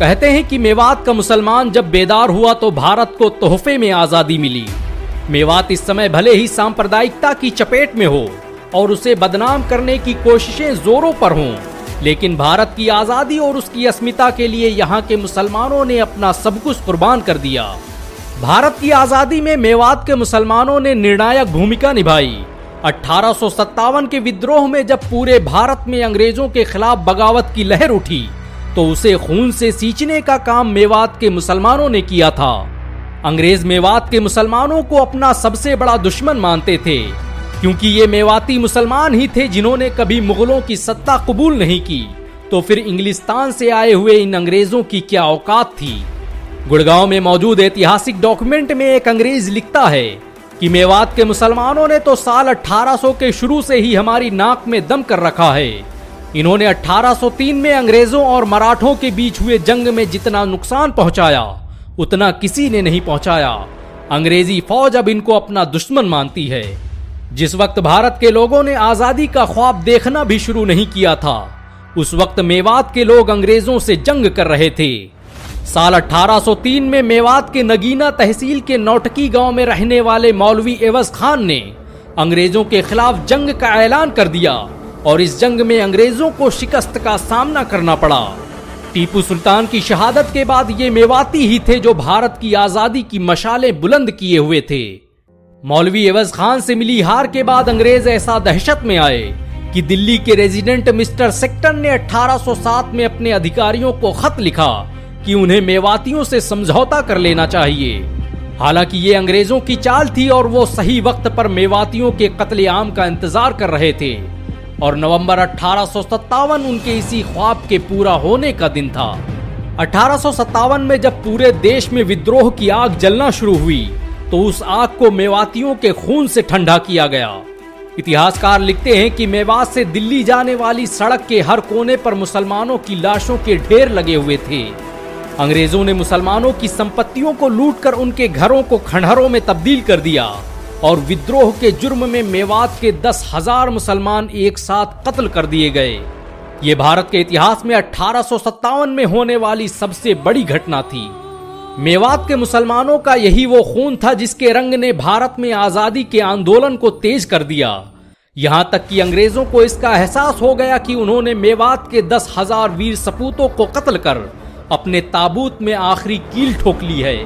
कहते हैं कि मेवात का मुसलमान जब बेदार हुआ तो भारत को तोहफे में आजादी मिली। मेवात इस समय भले ही सांप्रदायिकता की चपेट में हो और उसे बदनाम करने की कोशिशें जोरों पर हों, लेकिन भारत की आजादी और उसकी अस्मिता के लिए यहाँ के मुसलमानों ने अपना सब कुछ कुर्बान कर दिया। भारत की आजादी में मेवात के मुसलमानों ने निर्णायक भूमिका निभाई। 1857 के विद्रोह में जब पूरे भारत में अंग्रेजों के खिलाफ बगावत की लहर उठी तो उसे खून से सींचने का काम मेवात के मुसलमानों ने किया था। अंग्रेज मेवात के मुसलमानों को अपना सबसे बड़ा दुश्मन मानते थे, क्योंकि ये मेवाती मुसलमान ही थे जिन्होंने कभी मुगलों की सत्ता कबूल नहीं की, तो फिर इंग्लिस्तान से आए हुए इन अंग्रेजों की क्या औकात थी। गुड़गांव में मौजूद ऐतिहासिक डॉक्यूमेंट में एक अंग्रेज लिखता है कि मेवात के मुसलमानों ने तो साल 1800 के शुरू से ही हमारी नाक में दम कर रखा है। इन्होंने 1803 में अंग्रेजों और मराठों के बीच हुए जंग में जितना नुकसान पहुंचाया उतना किसी ने नहीं पहुंचाया। अंग्रेजी फौज अब इनको अपना दुश्मन मानती है। जिस वक्त भारत के लोगों ने आजादी का ख्वाब देखना भी शुरू नहीं किया था, उस वक्त मेवात के लोग अंग्रेजों से जंग कर रहे थे। साल 1803 में मेवात के नगीना तहसील के नौटकी गांव में रहने वाले मौलवी एवज खान ने अंग्रेजों के खिलाफ जंग का ऐलान कर दिया और इस जंग में अंग्रेजों को शिकस्त का सामना करना पड़ा। टीपू सुल्तान की शहादत के बाद ये मेवाती ही थे जो भारत की आजादी की मशालें बुलंद किए हुए थे। मौलवी एवज खान से मिली हार के बाद अंग्रेज ऐसा दहशत में आए कि दिल्ली के रेजिडेंट मिस्टर सेक्टर ने 1807 में अपने अधिकारियों को खत लिखा कि उन्हें मेवातियों से समझौता कर लेना चाहिए। हालांकि ये अंग्रेजों की चाल थी और वो सही वक्त पर मेवातियों के कत्लेआम का इंतजार कर रहे थे और नवंबर 1857 उनके इसी ख्वाब के पूरा होने का दिन था। 1857 में जब पूरे देश में विद्रोह की आग जलना शुरू हुई तो उस आग को मेवातियों के खून से ठंडा किया गया। इतिहासकार लिखते हैं कि मेवात से दिल्ली जाने वाली सड़क के हर कोने पर मुसलमानों की लाशों के ढेर लगे हुए थे। अंग्रेजों ने मुसलमानों की संपत्तियों को लूटकर उनके घरों को खंडहरों में तब्दील कर दिया और विद्रोह के जुर्म में मेवात के 10,000 मुसलमान एक साथ कत्ल कर दिए गए। ये भारत के इतिहास में 1857 में होने वाली सबसे बड़ी घटना थी। मेवात के मुसलमानों का यही वो खून था जिसके रंग ने भारत में आजादी के आंदोलन को तेज कर दिया। यहां तक कि अंग्रेजों को इसका एहसास हो गया कि उन्होंने मेवात के 10,000 वीर सपूतों को कत्ल कर अपने ताबूत में आखिरी कील ठोक ली है।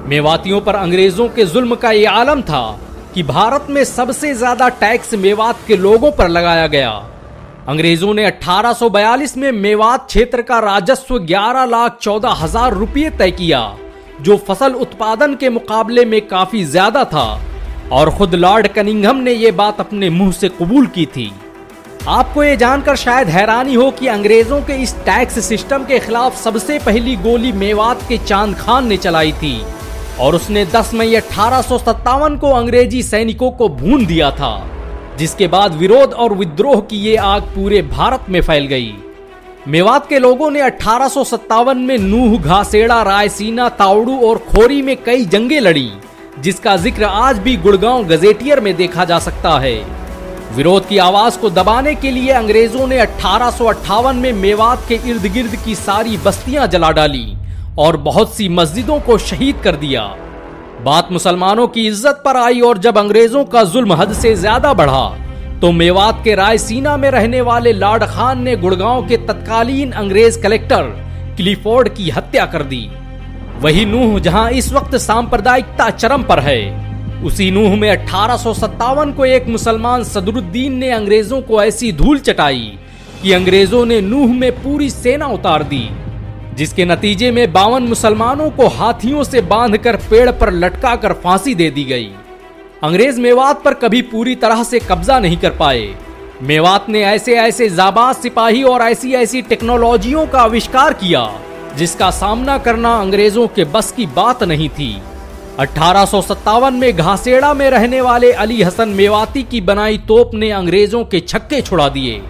मेवातियों पर अंग्रेजों के जुल्म का ये आलम था कि भारत में सबसे ज्यादा टैक्स मेवात के लोगों पर लगाया गया। अंग्रेजों ने 1842 में मेवात क्षेत्र का राजस्व 11,14,000 रुपये तय किया, जो फसल उत्पादन के मुकाबले में काफी ज्यादा था और खुद लॉर्ड कनिंघम ने ये बात अपने मुंह से कबूल की थी। आपको ये जानकर शायद हैरानी हो कि अंग्रेजों के इस टैक्स सिस्टम के खिलाफ सबसे पहली गोली मेवात के चांद खान ने चलाई थी और उसने 10 मई 1857 को अंग्रेजी सैनिकों को भून दिया था, जिसके बाद विरोध और विद्रोह की ये आग पूरे भारत में फैल गई। मेवात के लोगों ने 1857 में नूह, घासेड़ा, रायसीना, तावड़ू और खोरी में कई जंगें लड़ी, जिसका जिक्र आज भी गुड़गांव गजेटियर में देखा जा सकता है। विरोध की आवाज को दबाने के लिए अंग्रेजों ने 1858 में मेवात के इर्द गिर्द की सारी बस्तियां जला डाली और बहुत सी मस्जिदों को शहीद कर दिया। बात मुसलमानों की इज्जत पर आई और जब अंग्रेजों का जुल्म हद से ज्यादा बढ़ा तो मेवात के रायसीना में रहने वाले लॉर्ड खान ने गुड़गांव के तत्कालीन अंग्रेज कलेक्टर क्लिफोर्ड की हत्या कर दी। वही नूह जहां इस वक्त सांप्रदायिकता चरम पर है, उसी नूह में 1857 को एक मुसलमान सदरुद्दीन ने अंग्रेजों को ऐसी धूल चटाई कि अंग्रेजों ने नूह में पूरी सेना उतार दी, जिसके नतीजे में 52 मुसलमानों को हाथियों से बांधकर पेड़ पर लटकाकर फांसी दे दी गई। अंग्रेज मेवात पर कभी पूरी तरह से कब्जा नहीं कर पाए। मेवात ने ऐसे ऐसे जाबाज सिपाही और ऐसी ऐसी टेक्नोलॉजियों का आविष्कार किया जिसका सामना करना अंग्रेजों के बस की बात नहीं थी। 1857 में घासेड़ा में रहने वाले अली हसन मेवाती की बनाई तोप ने अंग्रेजों के छक्के छुड़ा दिए।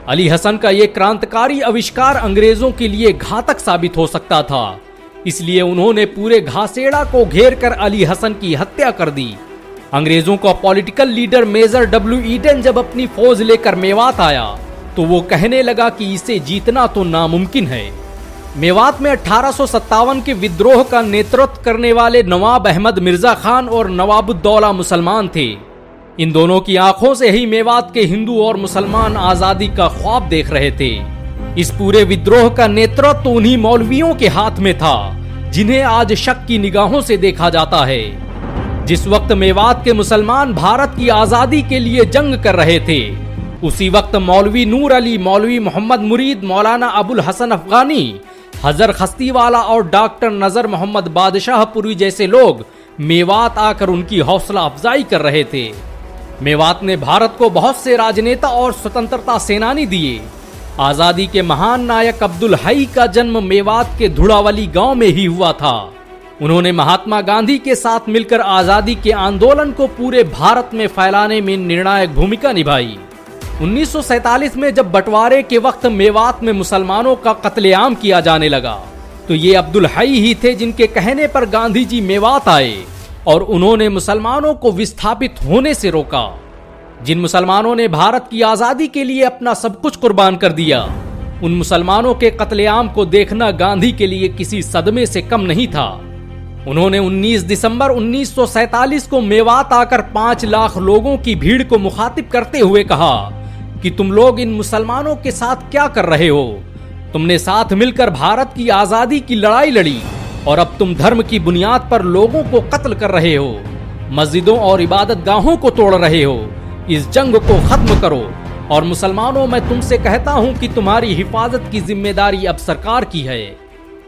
अली हसन का यह क्रांतिकारी आविष्कार अंग्रेजों के लिए घातक साबित हो सकता था, इसलिए उन्होंने पूरे घासेड़ा को घेर कर अली हसन की हत्या कर दी। अंग्रेजों का political leader major W Eden जब अपनी फौज लेकर मेवात आया तो वो कहने लगा कि इसे जीतना तो नामुमकिन है। मेवात में 1857 के विद्रोह का नेतृत्व करने वाले नवाब अहमद मिर्जा खान और नवाबुद्दौला मुसलमान थे। इन दोनों की आंखों से ही मेवात के हिंदू और मुसलमान आजादी का ख्वाब देख रहे थे। इस पूरे विद्रोह का नेतृत्व उन्हीं मौलवियों के हाथ में था जिन्हें आज शक की निगाहों से देखा जाता है। जिस वक्त मेवात के मुसलमान भारत की आजादी के लिए जंग कर रहे थे, उसी वक्त मौलवी नूर अली, मौलवी मोहम्मद मुरीद, मौलाना अबुल हसन अफगानी, हजर खस्तीवाला और डॉक्टर नजर मोहम्मद बादशाहपुरी जैसे लोग मेवात आकर उनकी हौसला अफजाई कर रहे थे। मेवात ने भारत को बहुत से राजनेता और स्वतंत्रता सेनानी दिए। आजादी के महान नायक अब्दुल हई का जन्म मेवात के धुड़ावली गांव में ही हुआ था। उन्होंने महात्मा गांधी के साथ मिलकर आजादी के आंदोलन को पूरे भारत में फैलाने में निर्णायक भूमिका निभाई। 1947 में जब बंटवारे के वक्त मेवात में मुसलमानों का कत्लेआम किया जाने लगा, तो ये अब्दुल हई ही थे जिनके कहने पर गांधी जी मेवात आए और उन्होंने मुसलमानों को विस्थापित होने से रोका। जिन मुसलमानों ने भारत की आजादी के लिए अपना सब कुछ कुर्बान कर दिया, उन मुसलमानों के कत्लेआम को देखना गांधी के लिए किसी सदमे से कम नहीं था। उन्होंने 19 दिसंबर 1947 को मेवात आकर 5 लाख लोगों की भीड़ को मुखातिब करते हुए कहा कि तुम लोग इन मुसलमानों के साथ क्या कर रहे हो? तुमने साथ मिलकर भारत की आजादी की लड़ाई लड़ी और अब तुम धर्म की बुनियाद पर लोगों को कत्ल कर रहे हो, मस्जिदों और इबादत गाहों को तोड़ रहे हो। इस जंग को खत्म करो। और मुसलमानों, मैं तुमसे कहता हूं कि तुम्हारी हिफाजत की जिम्मेदारी अब सरकार की है।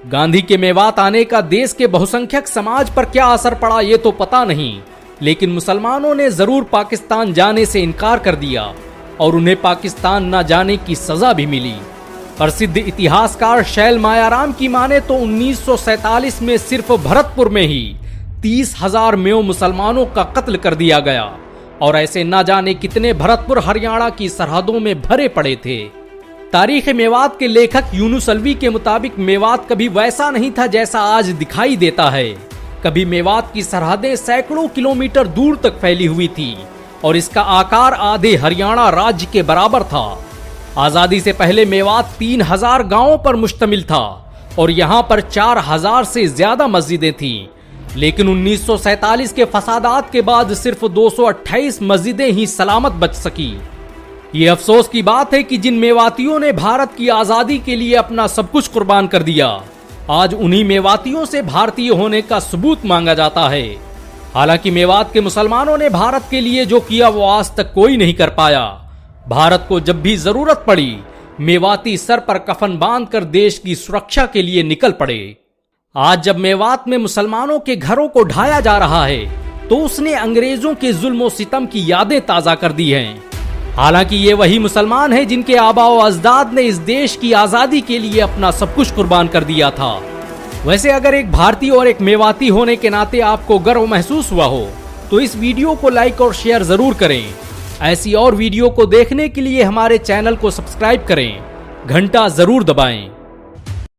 गांधी के मेवात आने का देश के बहुसंख्यक समाज पर क्या असर पड़ा ये तो पता नहीं, लेकिन मुसलमानों ने जरूर पाकिस्तान जाने से इनकार कर दिया और उन्हें पाकिस्तान न जाने की सजा भी मिली। प्रसिद्ध इतिहासकार शैल मायाराम की माने तो 1947 में सिर्फ भरतपुर में ही 30,000 मेव मुसलमानों का कत्ल कर दिया गया और ऐसे न जाने कितने भरतपुर हरियाणा की सरहदों में भरे पड़े थे। तारीख मेवात के लेखक यूनुस अलवी के मुताबिक मेवात कभी वैसा नहीं था जैसा आज दिखाई देता है। कभी मेवात की सरहदें सैकड़ों किलोमीटर दूर तक फैली हुई थी और इसका आकार आधे हरियाणा राज्य के बराबर था। आजादी से पहले मेवात 3000 गांवों पर मुश्तमिल था और यहाँ पर 4000 से ज्यादा मस्जिदें थीं। लेकिन 1947 के फसादात के बाद सिर्फ 228 मस्जिदें ही सलामत बच सकी। ये अफसोस की बात है कि जिन मेवातियों ने भारत की आजादी के लिए अपना सब कुछ कुर्बान कर दिया, आज उन्हीं मेवातियों से भारतीय होने का सबूत मांगा जाता है। हालांकि मेवात के मुसलमानों ने भारत के लिए जो किया वो आज तक कोई नहीं कर पाया। भारत को जब भी जरूरत पड़ी, मेवाती सर पर कफन बांधकर देश की सुरक्षा के लिए निकल पड़े। आज जब मेवात में मुसलमानों के घरों को ढाया जा रहा है, तो उसने अंग्रेजों के जुल्म सितम की यादें ताजा कर दी हैं। हालांकि ये वही मुसलमान हैं जिनके आबाओ अजदाद ने इस देश की आजादी के लिए अपना सब कुछ कुर्बान कर दिया था। वैसे अगर एक भारतीय और एक मेवाती होने के नाते आपको गर्व महसूस हुआ हो, तो इस वीडियो को लाइक और शेयर जरूर करें। ऐसी और वीडियो को देखने के लिए हमारे चैनल को सब्सक्राइब करें, घंटा जरूर दबाएं।